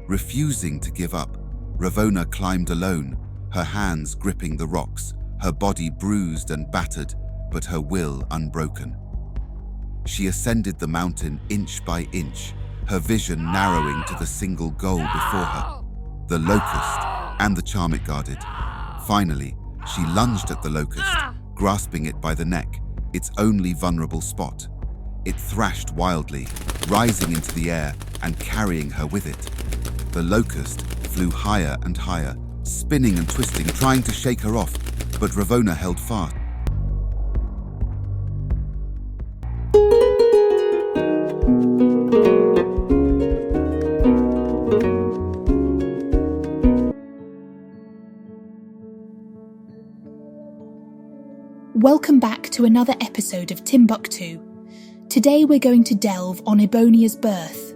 Refusing to give up, Ravona climbed alone, her hands gripping the rocks, her body bruised and battered, but her will unbroken. She ascended the mountain inch by inch, her vision narrowing to the single goal before her, the Locust and the charm it guarded. Finally, she lunged at the Locust, grasping it by the neck, its only vulnerable spot. It thrashed wildly, rising into the air and carrying her with it. The Locust flew higher and higher, spinning and twisting, trying to shake her off, but Ravona held fast. Welcome back to another episode of Timbuktu. Today we're going to delve on Ibonia's birth,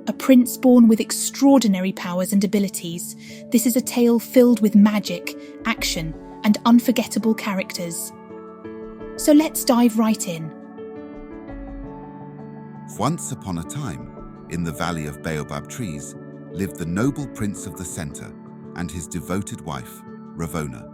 a prince born with extraordinary powers and abilities. This is a tale filled with magic, action, and unforgettable characters. So let's dive right in. Once upon a time, in the Valley of Baobab trees, lived the noble prince of the center and his devoted wife, Ravona.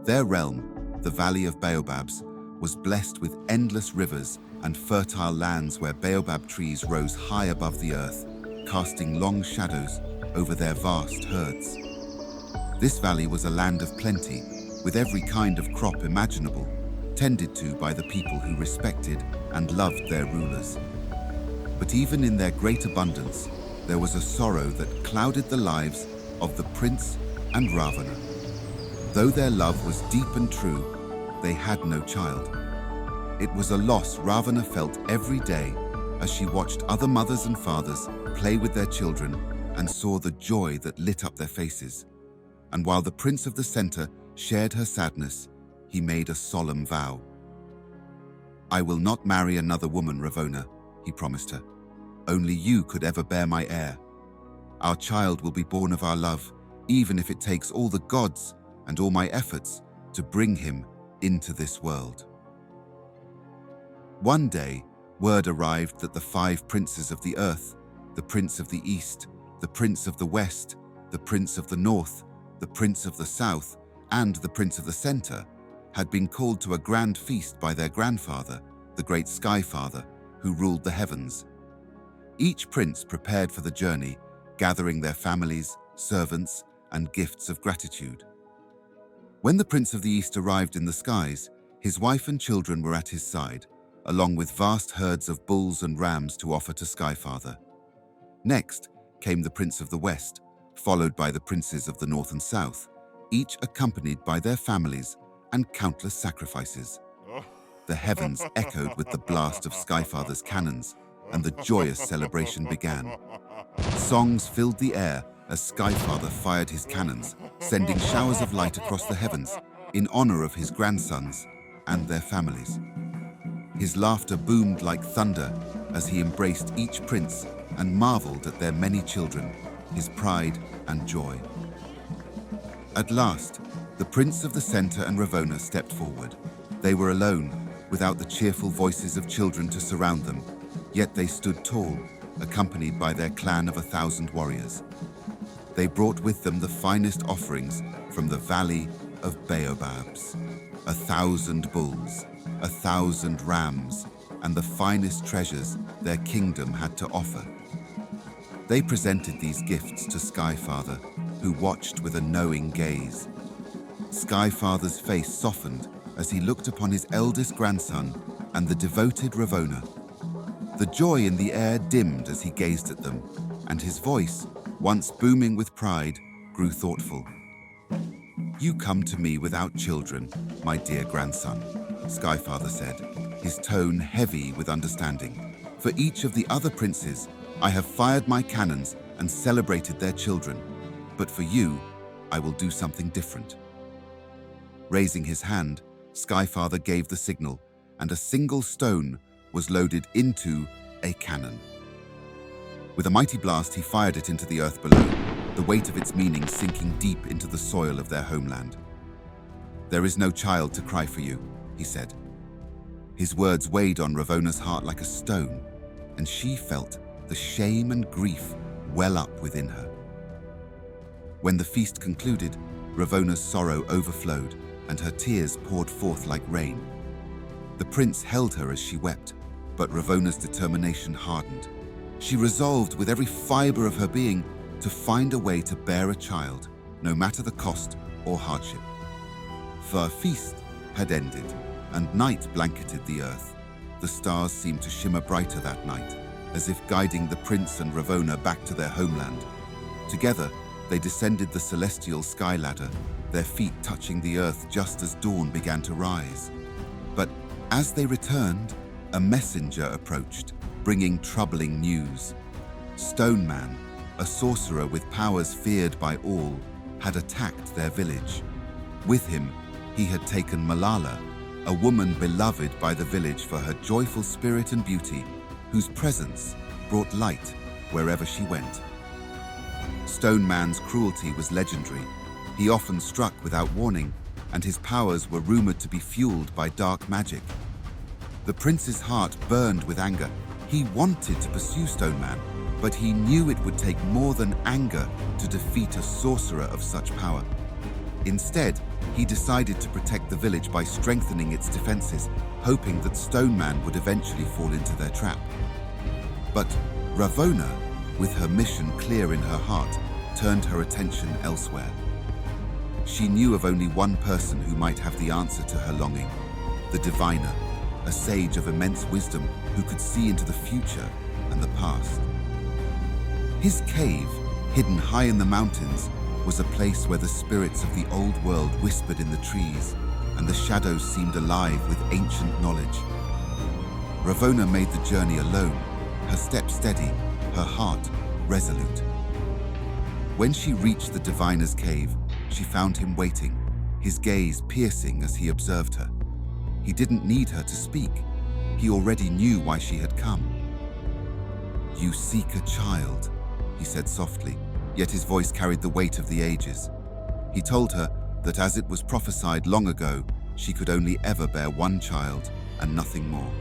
Their realm, the Valley of Baobabs, was blessed with endless rivers and fertile lands where baobab trees rose high above the earth, casting long shadows over their vast herds. This valley was a land of plenty, with every kind of crop imaginable, tended to by the people who respected and loved their rulers. But even in their great abundance, there was a sorrow that clouded the lives of the prince and Ravona. Though their love was deep and true, they had no child. It was a loss Ravona felt every day as she watched other mothers and fathers play with their children and saw the joy that lit up their faces. And while the prince of the center shared her sadness, he made a solemn vow. "I will not marry another woman, Ravona," he promised her. "Only you could ever bear my heir. Our child will be born of our love, even if it takes all the gods and all my efforts to bring him into this world." One day, word arrived that the 5 princes of the earth, the prince of the east, the prince of the west, the prince of the north, the prince of the south, and the prince of the center, had been called to a grand feast by their grandfather, the great Skyfather, who ruled the heavens. Each prince prepared for the journey, gathering their families, servants, and gifts of gratitude. When the prince of the east arrived in the skies, his wife and children were at his side, along with vast herds of bulls and rams to offer to Skyfather. Next came the prince of the west, followed by the princes of the north and south, each accompanied by their families and countless sacrifices. The heavens echoed with the blast of Skyfather's cannons, and the joyous celebration began. Songs filled the air as Skyfather fired his cannons, sending showers of light across the heavens in honor of his grandsons and their families. His laughter boomed like thunder as he embraced each prince and marveled at their many children, his pride and joy. At last, the prince of the center and Ravona stepped forward. They were alone, without the cheerful voices of children to surround them, yet they stood tall, accompanied by their clan of 1,000 warriors. They brought with them the finest offerings from the Valley of Baobabs, 1,000 bulls, 1,000 rams, and the finest treasures their kingdom had to offer. They presented these gifts to Skyfather, who watched with a knowing gaze. Skyfather's face softened as he looked upon his eldest grandson and the devoted Ravona. The joy in the air dimmed as he gazed at them, and his voice, once booming with pride, grew thoughtful. "You come to me without children, my dear grandson," Skyfather said, his tone heavy with understanding. "For each of the other princes, I have fired my cannons and celebrated their children. But for you, I will do something different." Raising his hand, Skyfather gave the signal, and a single stone was loaded into a cannon. With a mighty blast, he fired it into the earth below, the weight of its meaning sinking deep into the soil of their homeland. "There is no child to cry for you," he said. His words weighed on Ravona's heart like a stone, and she felt the shame and grief well up within her. When the feast concluded, Ravona's sorrow overflowed, and her tears poured forth like rain. The prince held her as she wept, but Ravona's determination hardened. She resolved with every fiber of her being to find a way to bear a child, no matter the cost or hardship. The feast had ended, and night blanketed the earth. The stars seemed to shimmer brighter that night, as if guiding the prince and Ravona back to their homeland. Together, they descended the celestial sky ladder, their feet touching the earth just as dawn began to rise. But as they returned, a messenger approached, bringing troubling news. Stone Man, a sorcerer with powers feared by all, had attacked their village. With him, he had taken Malala, a woman beloved by the village for her joyful spirit and beauty, whose presence brought light wherever she went. Stone Man's cruelty was legendary. He often struck without warning, and his powers were rumored to be fueled by dark magic. The prince's heart burned with anger. He wanted to pursue Stone Man, but he knew it would take more than anger to defeat a sorcerer of such power. Instead, he decided to protect the village by strengthening its defenses, hoping that Stone Man would eventually fall into their trap. But Ravona, with her mission clear in her heart, turned her attention elsewhere. She knew of only one person who might have the answer to her longing, the diviner, a sage of immense wisdom who could see into the future and the past. His cave, hidden high in the mountains, was a place where the spirits of the old world whispered in the trees, and the shadows seemed alive with ancient knowledge. Ravona made the journey alone, her step steady, her heart resolute. When she reached the diviner's cave, she found him waiting, his gaze piercing as he observed her. He didn't need her to speak. He already knew why she had come. "You seek a child," he said softly, yet his voice carried the weight of the ages. He told her that as it was prophesied long ago, she could only ever bear one child and nothing more.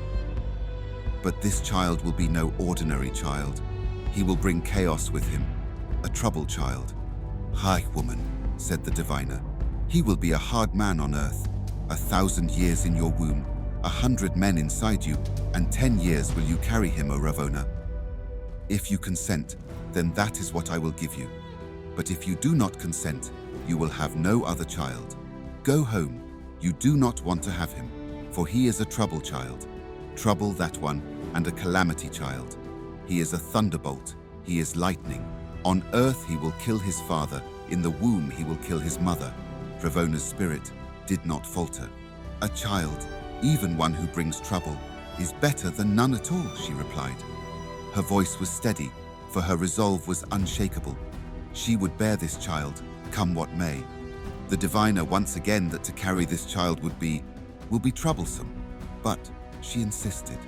But this child will be no ordinary child. He will bring chaos with him, a troubled child. "Hi, woman," said the diviner. "He will be a hard man on earth. 1,000 years in your womb, 100 men inside you, and 10 years will you carry him, O Ravona. If you consent, then that is what I will give you. But if you do not consent, you will have no other child. Go home. You do not want to have him, for he is a trouble child. Trouble, that one, and a calamity child. He is a thunderbolt. He is lightning. On earth he will kill his father. In the womb he will kill his mother." Ravona's spirit did not falter. "A child, even one who brings trouble, is better than none at all," she replied. Her voice was steady, for her resolve was unshakable. She would bear this child, come what may. The diviner once again that to carry this child will be troublesome, but she insisted.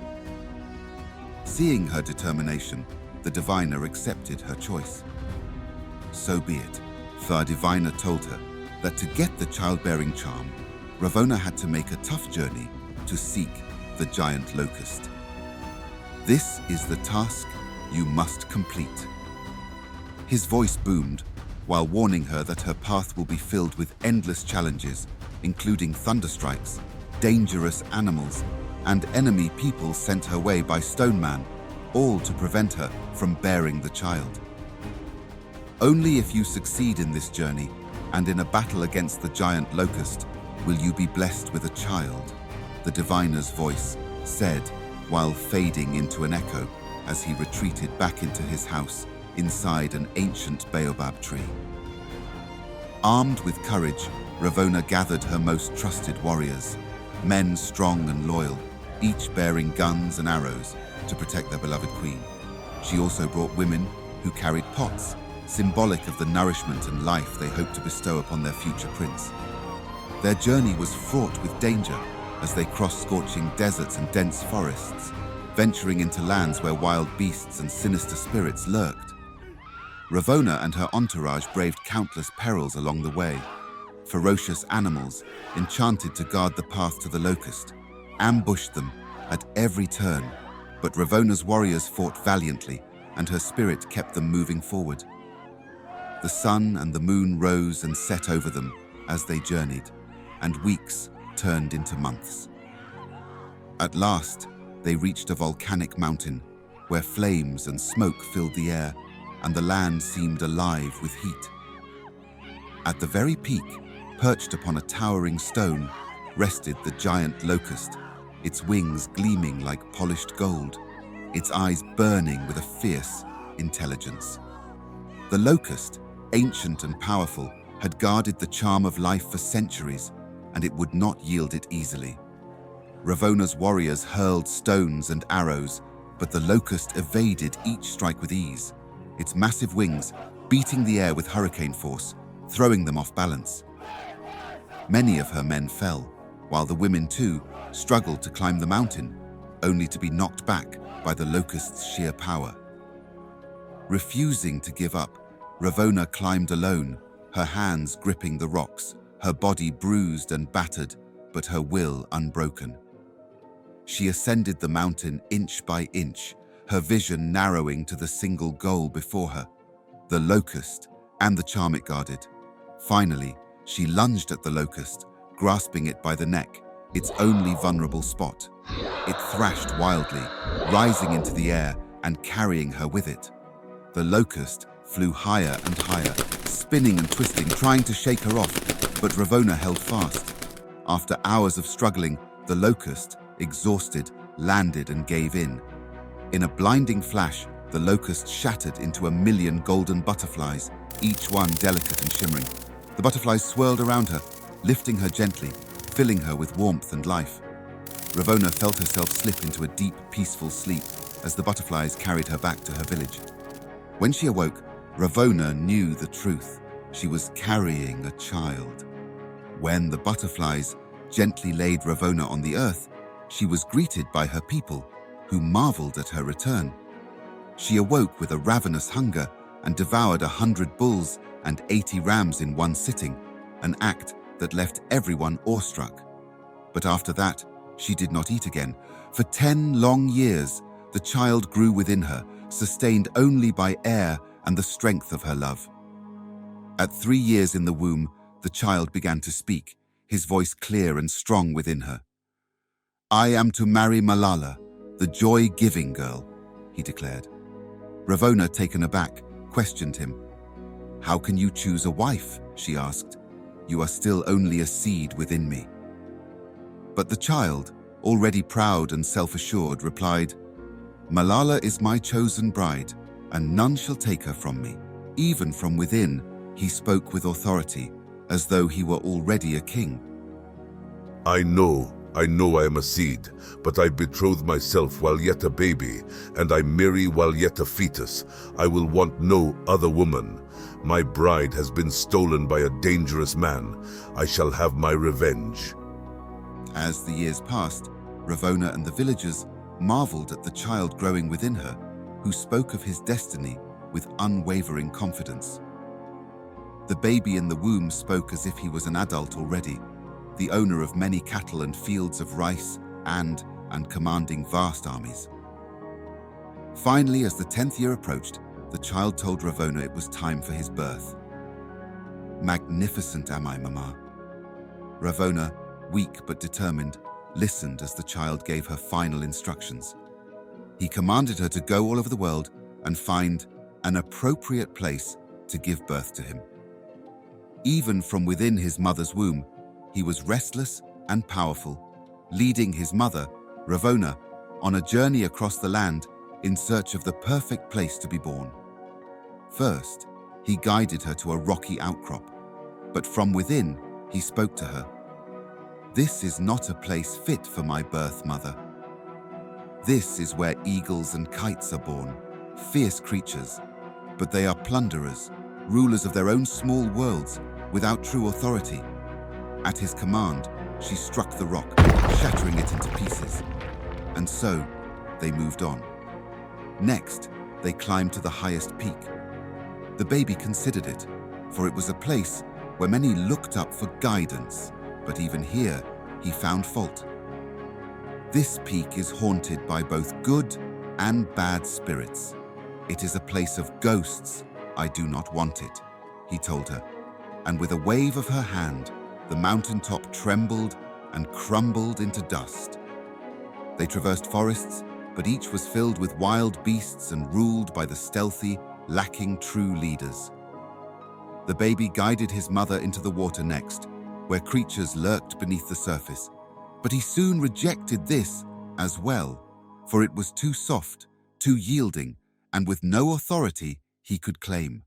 Seeing her determination, the diviner accepted her choice. So be it. The diviner told her that to get the childbearing charm, Ravona had to make a tough journey to seek the giant Locust. "This is the task you must complete." His voice boomed, while warning her that her path will be filled with endless challenges, including thunderstrikes, dangerous animals, and enemy people sent her way by Stone Man, all to prevent her from bearing the child. "Only if you succeed in this journey, and in a battle against the giant Locust, will you be blessed with a child," the diviner's voice said, while fading into an echo as he retreated back into his house inside an ancient baobab tree. Armed with courage, Ravona gathered her most trusted warriors, men strong and loyal, each bearing guns and arrows to protect their beloved queen. She also brought women who carried pots, symbolic of the nourishment and life they hoped to bestow upon their future prince. Their journey was fraught with danger as they crossed scorching deserts and dense forests, venturing into lands where wild beasts and sinister spirits lurked. Ravona and her entourage braved countless perils along the way. Ferocious animals, enchanted to guard the path to the Locust, ambushed them at every turn, but Ravona's warriors fought valiantly, and her spirit kept them moving forward. The sun and the moon rose and set over them as they journeyed, and weeks turned into months. At last, they reached a volcanic mountain where flames and smoke filled the air, and the land seemed alive with heat. At the very peak, perched upon a towering stone, rested the giant Locust, its wings gleaming like polished gold, its eyes burning with a fierce intelligence. The Locust, ancient and powerful, had guarded the charm of life for centuries, and it would not yield it easily. Ravona's warriors hurled stones and arrows, but the Locust evaded each strike with ease, its massive wings beating the air with hurricane force, throwing them off balance. Many of her men fell, while the women too struggled to climb the mountain, only to be knocked back by the Locust's sheer power. Refusing to give up, Ravona climbed alone, her hands gripping the rocks, her body bruised and battered, but her will unbroken. She ascended the mountain inch by inch, her vision narrowing to the single goal before her, the Locust and the charm it guarded. Finally, she lunged at the Locust, grasping it by the neck, its only vulnerable spot. It thrashed wildly, rising into the air and carrying her with it. The Locust flew higher and higher, spinning and twisting, trying to shake her off, but Ravona held fast. After hours of struggling, the Locust, exhausted, landed and gave in. In a blinding flash, the Locust shattered into 1,000,000 golden butterflies, each one delicate and shimmering. The butterflies swirled around her, lifting her gently, filling her with warmth and life. Ravona felt herself slip into a deep, peaceful sleep as the butterflies carried her back to her village. When she awoke, Ravona knew the truth. She was carrying a child. When the butterflies gently laid Ravona on the earth, she was greeted by her people, who marveled at her return. She awoke with a ravenous hunger and devoured 100 bulls and 80 rams in one sitting, an act that left everyone awestruck. But after that, she did not eat again. For 10 long years, the child grew within her, sustained only by air and the strength of her love. At 3 years in the womb, the child began to speak, his voice clear and strong within her. "I am to marry Malala, the joy-giving girl," he declared. Ravona, taken aback, questioned him. "How can you choose a wife?" she asked. "You are still only a seed within me." But the child, already proud and self-assured, replied, "Malala is my chosen bride, and none shall take her from me." Even from within, he spoke with authority, as though he were already a king. I know I am a seed, but I betroth myself while yet a baby, and I marry while yet a fetus. I will want no other woman. My bride has been stolen by a dangerous man. I shall have my revenge." As the years passed, Ravona and the villagers marveled at the child growing within her, who spoke of his destiny with unwavering confidence. The baby in the womb spoke as if he was an adult already, the owner of many cattle and fields of rice and commanding vast armies. Finally, as the 10th year approached, the child told Ravona it was time for his birth. "Magnificent am I, Mama." Ravona, weak but determined, listened as the child gave her final instructions. He commanded her to go all over the world and find an appropriate place to give birth to him. Even from within his mother's womb, he was restless and powerful, leading his mother, Ravona, on a journey across the land in search of the perfect place to be born. First, he guided her to a rocky outcrop, but from within, he spoke to her. "This is not a place fit for my birth, mother. This is where eagles and kites are born, fierce creatures, but they are plunderers, rulers of their own small worlds, without true authority." At his command, she struck the rock, shattering it into pieces. And so, they moved on. Next, they climbed to the highest peak. The baby considered it, for it was a place where many looked up for guidance, but even here, he found fault. "This peak is haunted by both good and bad spirits. "It is a place of ghosts. I do not want it," he told her. And with a wave of her hand, the mountaintop trembled and crumbled into dust. They traversed forests, but each was filled with wild beasts and ruled by the stealthy, lacking true leaders. The baby guided his mother into the water next, where creatures lurked beneath the surface. But he soon rejected this as well, for it was too soft, too yielding, and with no authority he could claim.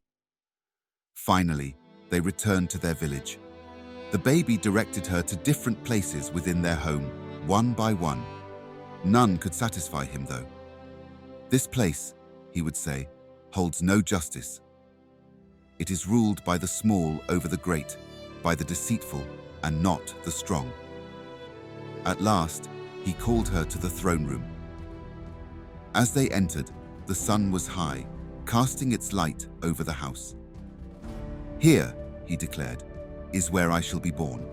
Finally, they returned to their village. The baby directed her to different places within their home, one by one. None could satisfy him, though. "This place," he would say, "holds no justice. It is ruled by the small over the great, by the deceitful and not the strong." At last, he called her to the throne room. As they entered, the sun was high, casting its light over the house. "Here," he declared, "is where I shall be born."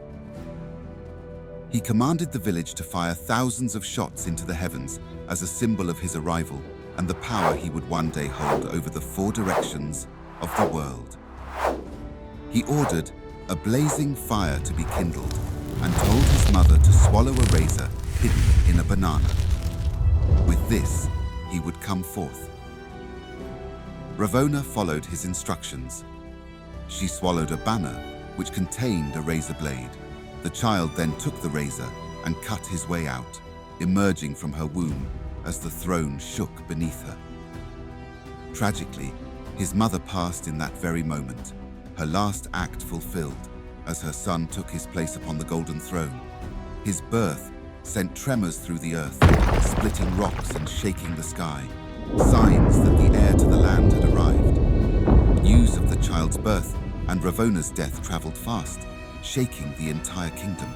He commanded the village to fire thousands of shots into the heavens as a symbol of his arrival and the power he would one day hold over the four directions of the world. He ordered a blazing fire to be kindled and told his mother to swallow a razor hidden in a banana. With this, he would come forth. Ravona followed his instructions. She swallowed a banner which contained a razor blade. The child then took the razor and cut his way out, emerging from her womb as the throne shook beneath her. Tragically, his mother passed in that very moment, her last act fulfilled, as her son took his place upon the golden throne. His birth sent tremors through the earth, splitting rocks and shaking the sky, signs that the heir to the land had arrived. News of the child's birth and Ravona's death traveled fast, shaking the entire kingdom.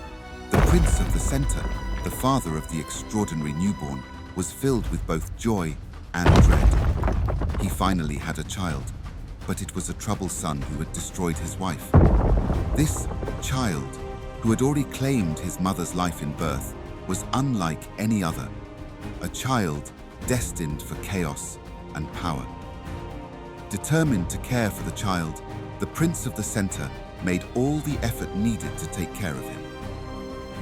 The prince of the center, the father of the extraordinary newborn, was filled with both joy and dread. He finally had a child, but it was a troubled son who had destroyed his wife. This child, who had already claimed his mother's life in birth, was unlike any other, a child destined for chaos and power. Determined to care for the child, the prince of the center made all the effort needed to take care of him.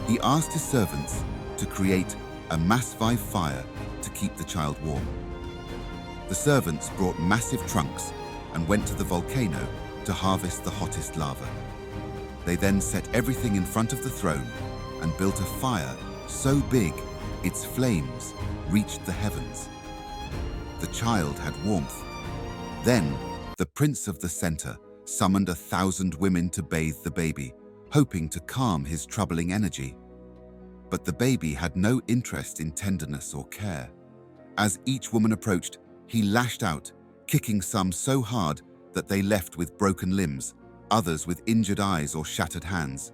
He asked his servants to create a massive fire to keep the child warm. The servants brought massive trunks and went to the volcano to harvest the hottest lava. They then set everything in front of the throne and built a fire so big its flames reached the heavens. The child had warmth. Then the prince of the center summoned 1,000 women to bathe the baby, hoping to calm his troubling energy. But the baby had no interest in tenderness or care. As each woman approached, he lashed out, kicking some so hard that they left with broken limbs, others with injured eyes or shattered hands.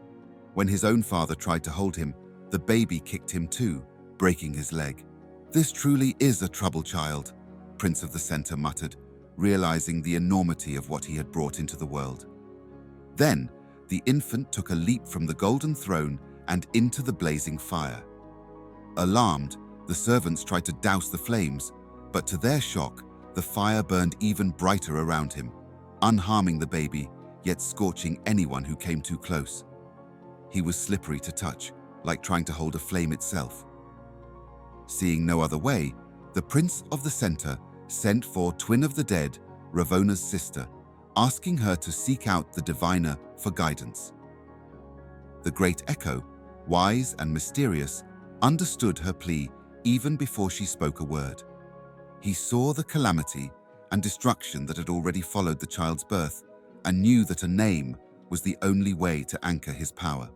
When his own father tried to hold him, the baby kicked him too, breaking his leg. "This truly is a troubled child," Prince of the Center muttered, realizing the enormity of what he had brought into the world. Then, the infant took a leap from the golden throne and into the blazing fire. Alarmed, the servants tried to douse the flames, but to their shock, the fire burned even brighter around him, unharming the baby, yet scorching anyone who came too close. He was slippery to touch, like trying to hold a flame itself. Seeing no other way, the Prince of the Center sent for Twin of the Dead, Ravona's sister, asking her to seek out the diviner for guidance. The Great Echo, wise and mysterious, understood her plea even before she spoke a word. He saw the calamity and destruction that had already followed the child's birth and knew that a name was the only way to anchor his power.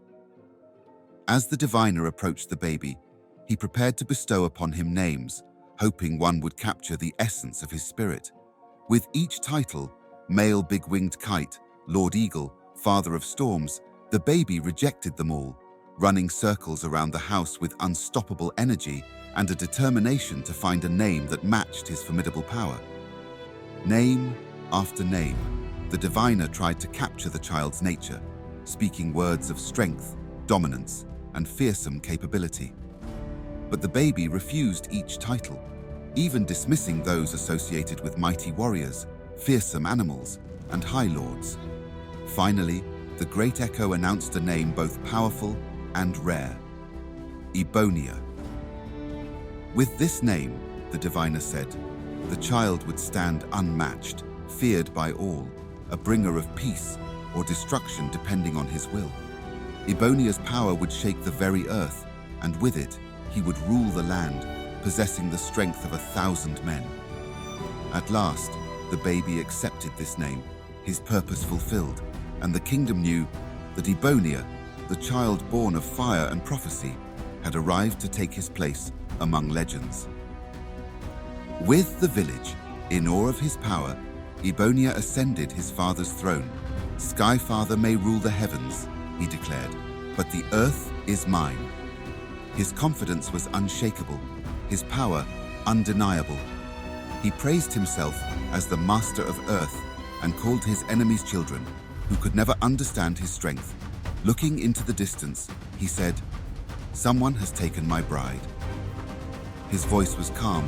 As the diviner approached the baby, he prepared to bestow upon him names, hoping one would capture the essence of his spirit. With each title, male big-winged kite, Lord Eagle, Father of Storms, the baby rejected them all, running circles around the house with unstoppable energy and a determination to find a name that matched his formidable power. Name after name, the diviner tried to capture the child's nature, speaking words of strength, dominance, and fearsome capability. But the baby refused each title. even dismissing those associated with mighty warriors, fearsome animals, and high lords. Finally, the great echo announced a name both powerful and rare: Ibonia. With this name, the diviner said, the child would stand unmatched, feared by all, a bringer of peace or destruction depending on his will. Ibonia's power would shake the very earth, and with it, he would rule the land, possessing the strength of 1,000 men. At last, the baby accepted this name, his purpose fulfilled, and the kingdom knew that Ibonia, the child born of fire and prophecy, had arrived to take his place among legends. With the village, in awe of his power, Ibonia ascended his father's throne. Skyfather may rule the heavens, he declared, but the earth is mine. His confidence was unshakable, his power undeniable. He praised himself as the master of earth and called his enemies children, who could never understand his strength. Looking into the distance, he said, "Someone has taken my bride." His voice was calm,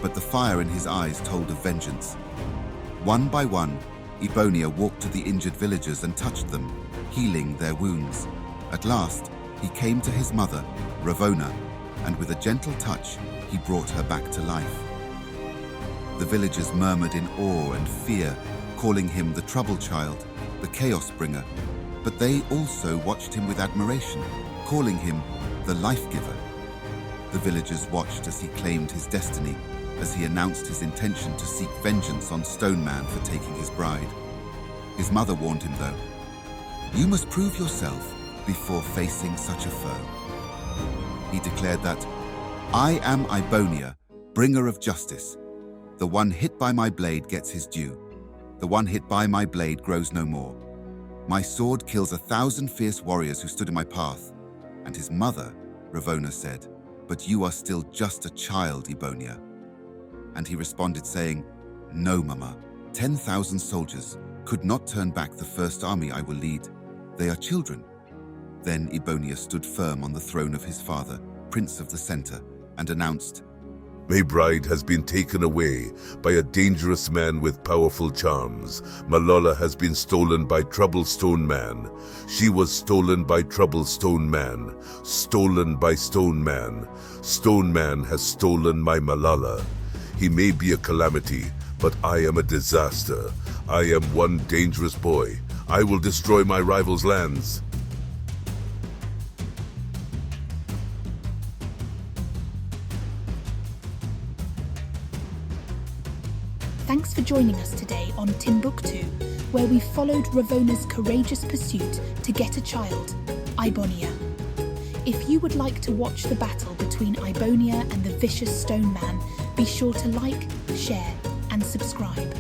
but the fire in his eyes told of vengeance. One by one, Ibonia walked to the injured villagers and touched them, healing their wounds. At last, he came to his mother, Ravona, and with a gentle touch, he brought her back to life. The villagers murmured in awe and fear, calling him the trouble child, the chaos bringer, but they also watched him with admiration, calling him the life giver. The villagers watched as he claimed his destiny, as he announced his intention to seek vengeance on Stone Man for taking his bride. His mother warned him though, "You must prove yourself before facing such a foe." He declared that, "I am Ibonia, bringer of justice. The one hit by my blade gets his due. The one hit by my blade grows no more. My sword kills 1,000 fierce warriors who stood in my path." And his mother, Ravona, said, "But you are still just a child, Ibonia." And he responded saying, "No, Mama, 10,000 soldiers could not turn back the first army I will lead. They are children." Then Ibonia stood firm on the throne of his father, Prince of the Center, and announced, My bride has been taken away by a dangerous man with powerful charms. Malala has been stolen by Troublestone Man. She was stolen by Troublestone Man. Stolen by Stone Man. Stone Man has stolen my Malala. He may be a calamity, but I am a disaster. I am one dangerous boy. I will destroy my rival's lands. Thanks for joining us today on Timbuktu, where we followed Ravona's courageous pursuit to get a child, Ibonia. If you would like to watch the battle between Ibonia and the vicious Stone Man, be sure to like, share and subscribe.